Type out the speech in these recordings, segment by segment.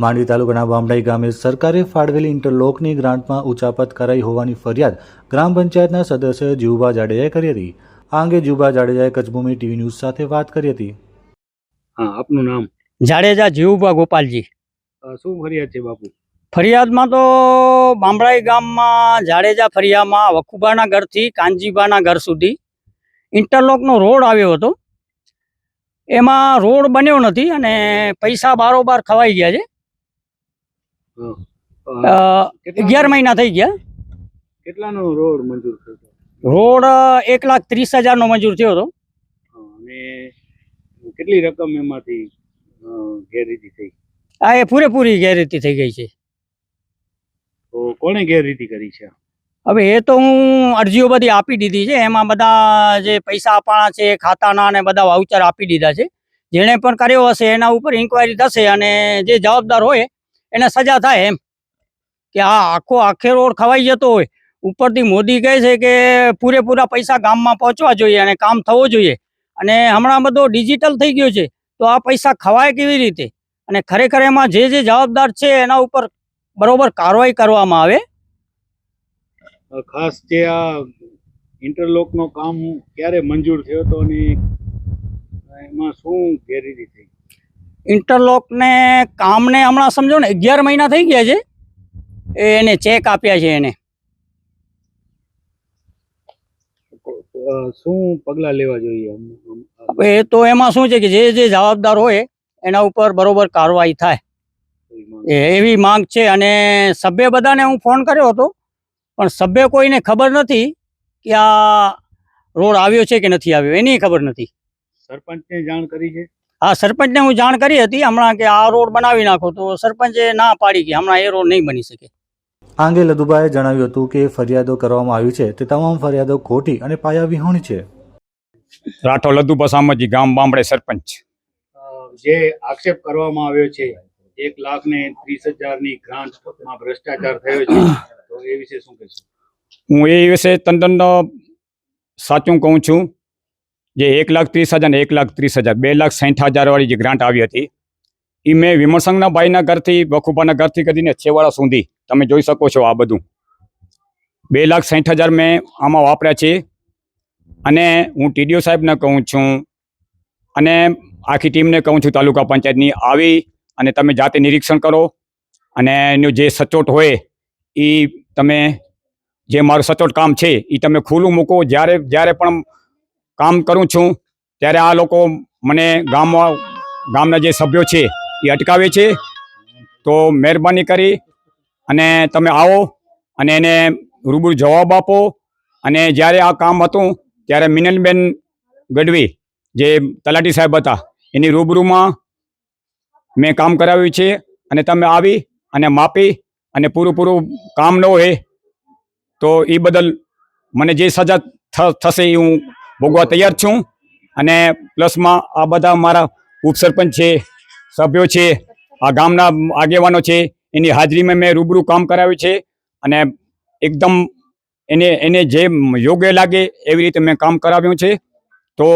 માંડવી તાલુકાના બામડાઈ ગામે સરકારે ફાળવેલી ઇન્ટરલોકની ગ્રાન્ટમાં ઉચાપત કરાઈ હોવાની ફરિયાદ ગ્રામ પંચાયતના સદસ્ય જીવુભા જાડેજાએ કરી હતી। આ અંગે જીવુભા જાડેજાએ કચ્છભૂમિ ટીવી ન્યૂઝ સાથે વાત કરી હતી। હા, આપનું નામ? જાડેજા જીવુભા ગોપાલજી। શું ફરિયાદ છે બાપુ? ફરિયાદમાં તો બામડાઈ ગામમાં જાડેજા ફરિયામાં વખુભાના ઘરથી કાનજીભાના ઘર સુધી ઇન્ટરલોકનો રોડ આવ્યો હતો। એમાં રોડ બન્યો નથી અને પૈસા બારોબાર ખવાઈ ગયા છે। 11 મહિના થઈ ગયા। કેટલાનો રોડ મંજૂર થયો? રોડ 1,30,000 નો મંજૂર થયો હતો। અને કેટલી રકમ એમાંથી ગેરરીતિ થઈ? આ એ પૂરેપૂરી ગેરરીતિ થઈ ગઈ છે। તો કોણે ગેરરીતિ કરી છે? હવે એ તો હું અરજીઓ બધી આપી દીધી છે। એમાં બધા જે પૈસા આપવાના છે ખાતાના અને બધા વાઉચર આપી દીધા છે। જેણે પણ કર્યો હશે એના ઉપર ઇન્ક્વાયરી થશે અને જે જવાબદાર હોય એને સજા થાય। એમ કે આ આખે રોડ ખવાઈ જતો હોય, ઉપરથી મોદી કહે છે કે પૂરેપૂરા પૈસા ગામમાં પહોંચવા જોઈએ અને કામ થવું જોઈએ, અને હમણાં બધો ડિજિટલ થઈ ગયો છે તો આ પૈસા ખવાય કેવી રીતે? અને ખરેખર એમાં જે જવાબદાર છે એના ઉપર બરોબર કાર્યવાહી કરવામાં આવે। ખાસ જે આ ઇન્ટરલોકનો કામ ક્યારે મંજૂર થયો હતો અને એમાં શું ગેરરીતિ થઈ? ઇન્ટરલોકને કામને હમણાં સમજો ને 11 મહિના થઈ ગયા છે। એને ચેક આપ્યા છે એને। શું પગલાં લેવા જોઈએ? હવે એ તો એમાં શું છે કે જે જવાબદાર હોય એના ઉપર બરોબર કાર્યવાહી થાય એવી માંગ છે। અને સભ્ય બધાને હું ફોન કર્યો હતો પણ સભ્ય કોઈને ખબર નથી કે આ રોડ આવ્યો છે કે નથી આવ્યો, એની ખબર નથી। સરપંચને જાણ કરી છે? હા, સરપંચને હું જાણ કરી હતી હમણાં કે આ રોડ બનાવી નાખો, તો સરપંચે ના પાડી કે હમણાં એ રોડ નહીં બની શકે। આ અંગે લદુભાઈએ જણાવ્યું હતું કે ફરિયાદો કરવામાં આવી છે તે તમામ ફરિયાદો ખોટી અને પાયાવિહોણી છે। રાઠોડ લદુભા સામજી, ગામ બામડે સરપંચ। જે આક્ષેપ કરવામાં આવ્યો છે 1,30,000ની ગ્રાન્ટમાં ભ્રષ્ટાચાર થયો છે, તો એ વિશે શું કહેશો? હું એ વિશે તદ્દન સાચું કહું છું। જે 1,30,000 ને 1,30,000 2,60,000 વાળી જે ગ્રાન્ટ આવી હતી એ મેં વિમર્શનના ભાઈના ઘરથી વખુભાના ઘરથી કરીને છેવાડા સુધી તમે જોઈ શકો છો। આ બધું 2,60,000 મેં આમાં વાપર્યા છે। અને હું ટીડીઓ સાહેબને કહું છું અને આખી ટીમને કહું છું તાલુકા પંચાયતની, આવી અને તમે જાતે નિરીક્ષણ કરો અને એનું જે સચોટ હોય એ તમે જે મારું સચોટ કામ છે એ તમે ખુલ્લું મૂકો। જ્યારે પણ કામ કરું છું ત્યારે આ લોકો મને ગામના જે સભ્યો છે એ અટકાવે છે। તો મહેરબાની કરી અને તમે આવો અને એને રૂબરૂ જવાબ આપો। અને જ્યારે આ કામ હતું ત્યારે મિનલબેન ગઢવી જે તલાટી સાહેબ હતા એની રૂબરૂમાં મેં કામ કરાવ્યું છે। અને તમે આવી અને માપી અને પૂરું કામ ન હોય તો એ બદલ મને જે સજા થશે એ હું ભોગવા તૈયાર છું। અને પ્લસમાં આ બધા મારા ઉપસરપંચ છે, સભ્યો છે, આ ગામના આગેવાનો છે, એની હાજરીમાં મેં રૂબરૂ કામ કરાવ્યું છે। અને એકદમ એને જે યોગ્ય લાગે એવી રીતે મેં કામ કરાવ્યું છે। તો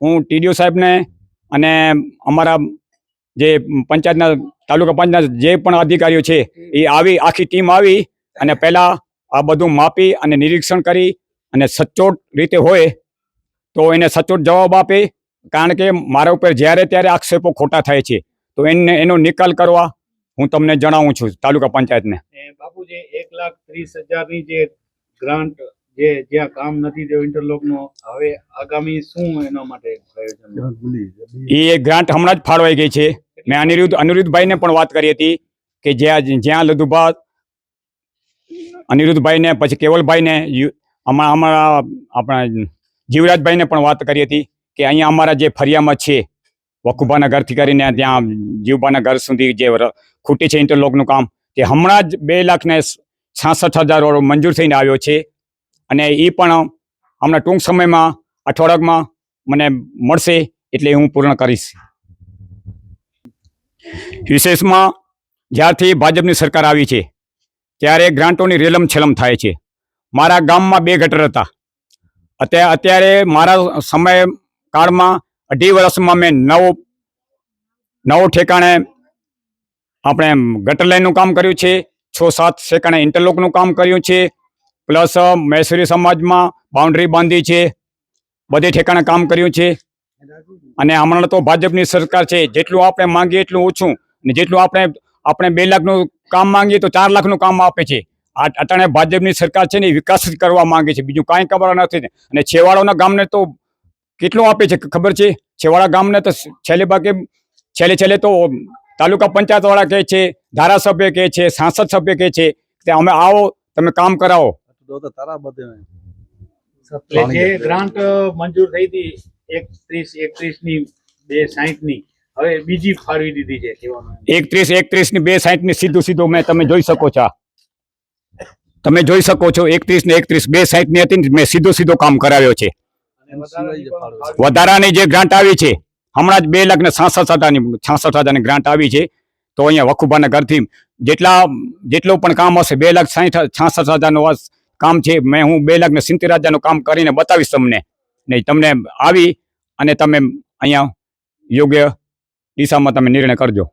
હું ટીડીઓ સાહેબને અને અમારા જે પંચાયતના તાલુકા પંચાયતના જે પણ અધિકારીઓ છે એ આવી આખી ટીમ આવી અને પહેલાં આ બધું માપી અને નિરીક્ષણ કરી અને સચોટ રીતે હોય તો એને સચોટ જવાબ આપે। કારણ કે મારા ઉપર જ્યારે ત્યારે આક્ષેપો ખોટા થાય છે તો એનો નિકાલ કરવા હું તમને જણાવું છું તાલુકા પંચાયતને। બાપુ, જે 1,30,000ની જે ગ્રાન્ટ જ્યાં કામ નથી થયું ઇન્ટરલોકનો, હવે આગામી શું એના માટે પ્રયોજન? એ ગ્રાન્ટ હમણાં જ ફાળવાઈ ગઈ છે। મેં અનિરુદ્ધભાઈને પણ વાત કરી હતી કે જ્યાં લદુભા અનિરુદ્ધભાઈને પછી કેવલભાઈને અમારા આપણા જીવરાજભાઈને પણ વાત કરી હતી કે અહીંયા અમારા જે ફરિયામાં છે વખુભાના ઘરથી કરીને ત્યાં જીવભાના ઘર સુધી જે ખૂટી છે ઇન્ટરલોકનું કામ, તે હમણાં જ 2,66,000 મંજૂર થઈને આવ્યો છે। અને એ પણ હમણાં ટૂંક સમયમાં અઠવાડિયામાં મને મળશે એટલે હું પૂર્ણ કરીશ। વિશેષમાં જ્યારથી ભાજપની સરકાર આવી છે ત્યારે ગ્રાન્ટોની રેલમ છેલમ થાય છે। મારા ગામમાં 2 ગટર હતા, અત્યારે મારા સમયકાળમાં 2.5 વર્ષમાં મેં નવ ઠેકાણે આપણે ગટર લાઈનનું કામ કર્યું છે, 6-7 સેકન્ડ ઇન્ટરલોકનું કામ કર્યું છે, પ્લસ મહેશ્વરી સમાજમાં બાઉન્ડ્રી બાંધી છે, બધે ઠેકાણે કામ કર્યું છે. અને હમણાં તો ભાજપની સરકાર છે, જેટલું આપણે માંગીએ એટલું ઓછું, અને જેટલું આપણે 2 લાખનું કામ માંગીએ તો 4 લાખનું કામ આપે છે. અટાણે ભાજપની સરકાર છે ને એ વિકાસ જ કરવા માંગે છે, બીજું કાંઈ ખબર નથી. અને છેવાડાના ગામને તો કેટલું આપે છે ખબર છે? છેવાડા ગામને તો છેલ્લે તો તાલુકા પંચાયત વાળા કહે છે, ધારાસભ્ય કહે છે, સાંસદ સભ્ય કહે છે કે અમે આવો, તમે કામ કરાવો. એટલે જે ગ્રાન્ટ મંજૂર થઈ હતી 31 ની 260 ની, હવે બીજી ફાળવી દીધી છે કહેવાનું. 31 ની 260 ની સીધું તમે જોઈ શકો છો. તમે જોઈ શકો છો 31 ને 260 ની હતી ને, મેં સીધો કામ કરાવ્યો છે. વધારાની જે ગ્રાન્ટ આવી છે હમણાં જ 2,66,000 ની ગ્રાન્ટ આવી છે. તો અહીંયા વખુભાના ઘરથી જેટલું પણ કામ હશે 2,66,000 નું કામ છે. હું 2,70,000 નું કામ કરીને બતાવીશ તમને. ને તમને આવી અને તમે અહીંયા યોગ્ય દિશામાં તમે નિર્ણય કરજો.